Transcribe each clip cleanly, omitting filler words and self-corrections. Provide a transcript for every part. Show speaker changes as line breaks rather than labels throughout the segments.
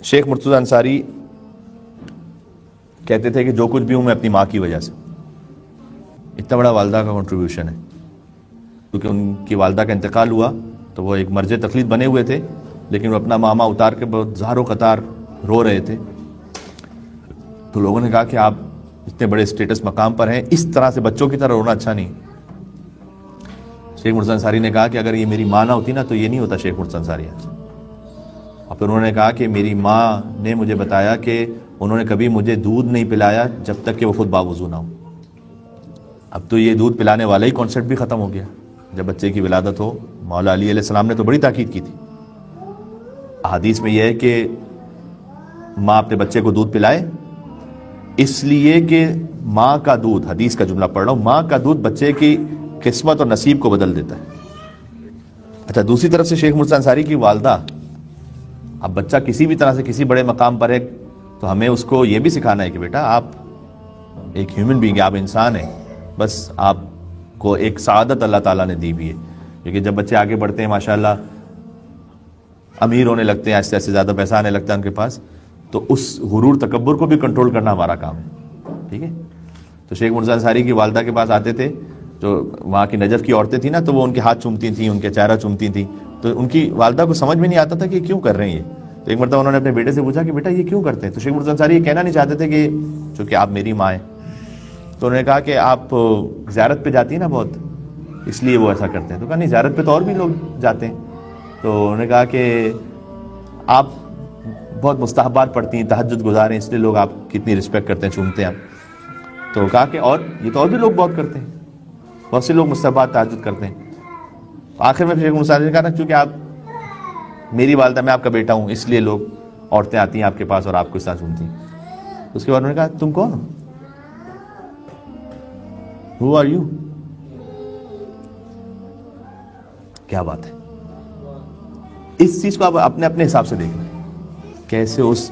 شیخ مرتضی انصاری کہتے تھے کہ جو کچھ بھی ہوں میں اپنی ماں کی وجہ سے. اتنا بڑا والدہ کا کنٹریبیوشن ہے. کیونکہ ان کی والدہ کا انتقال ہوا تو وہ ایک مرجع تقلید بنے ہوئے تھے، لیکن وہ اپنا ماما اتار کے بہت زار و قطار رو رہے تھے. تو لوگوں نے کہا کہ آپ اتنے بڑے اسٹیٹس مقام پر ہیں، اس طرح سے بچوں کی طرح رونا اچھا نہیں. شیخ مرتضی انصاری نے کہا کہ اگر یہ میری ماں نہ ہوتی نا تو یہ نہیں ہوتا شیخ مرتضی انصاری. اور پھر انہوں نے کہا کہ میری ماں نے مجھے بتایا کہ انہوں نے کبھی مجھے دودھ نہیں پلایا جب تک کہ وہ خود باوضو نہ ہو. اب تو یہ دودھ پلانے والا ہی کانسیپٹ بھی ختم ہو گیا. جب بچے کی ولادت ہو، مولا علی علیہ السلام نے تو بڑی تاکید کی تھی. احادیث میں یہ ہے کہ ماں اپنے بچے کو دودھ پلائے، اس لیے کہ ماں کا دودھ، حدیث کا جملہ پڑھ رہا ہوں، ماں کا دودھ بچے کی قسمت اور نصیب کو بدل دیتا ہے. اچھا، دوسری طرف سے شیخ مرتضی انصاری کی والدہ، اب بچہ کسی بھی طرح سے کسی بڑے مقام پر ہے تو ہمیں اس کو یہ بھی سکھانا ہے کہ بیٹا آپ ایک ہیومن بینگ، آپ انسان ہیں، بس آپ کو ایک سعادت اللہ تعالیٰ نے دی بھی ہے. کیونکہ جب بچے آگے بڑھتے ہیں ماشاءاللہ امیر ہونے لگتے ہیں، آہستہ آہستہ زیادہ پیسہ آنے لگتا ہے ان کے پاس، تو اس غرور تکبر کو بھی کنٹرول کرنا ہمارا کام ہے. ٹھیک ہے. تو شیخ مرتضی انصاری کی والدہ کے پاس آتے تھے، جو وہاں کی نجف کی عورتیں تھیں نا، تو وہ ان کے ہاتھ چومتی تھیں، ان کے چہرہ چومتی تھیں. تو ان کی والدہ کو سمجھ میں نہیں آتا تھا کہ کیوں کر رہے ہیں یہ. تو ایک مرتبہ انہوں نے اپنے بیٹے سے پوچھا کہ بیٹا یہ کیوں کرتے ہیں؟ تو شیخ مرتضی انصاری یہ کہنا نہیں چاہتے تھے کہ چونکہ آپ میری ماں ہیں. تو انہوں نے کہا کہ آپ زیارت پہ جاتی ہیں نا بہت، اس لیے وہ ایسا کرتے ہیں. تو کہا نہیں، زیارت پہ تو اور بھی لوگ جاتے ہیں. تو انہوں نے کہا کہ آپ بہت مستحبات پڑھتی ہیں، تہجد گزار ہیں، اس لیے لوگ آپ کی اتنی رسپیکٹ کرتے ہیں، چومتے ہیں. تو کہا کہ اور یہ تو اور بھی لوگ بہت کرتے ہیں، بہت سے لوگ مستحبات تہجد کرتے ہیں. آخر میں شیخ مرتضی نے کہا نا چونکہ آپ میری والدہ، میں آپ کا بیٹا ہوں، اس لیے لوگ عورتیں آتی ہیں آپ کے پاس اور آپ کو اس طرح چومتی ہیں. اس کے بعد انہوں نے کہا تم کون ہو؟ Who are you؟ کیا بات ہے. اس چیز کو آپ اپنے اپنے حساب سے دیکھ لیں، کیسے اس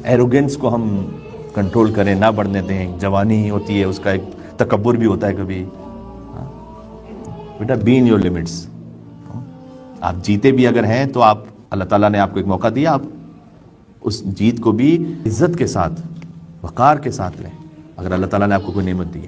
ایروگنس کو ہم کنٹرول کریں، نہ بڑھنے دیں. جوانی ہوتی ہے، اس کا ایک تکبر بھی ہوتا ہے کبھی. بیٹا بی ان یور لمٹس. آپ جیتے بھی اگر ہیں تو آپ، اللہ تعالیٰ نے آپ کو ایک موقع دیا، آپ اس جیت کو بھی عزت کے ساتھ، وقار کے ساتھ لیں، اگر اللہ تعالیٰ نے آپ کو کوئی نعمت دی ہے.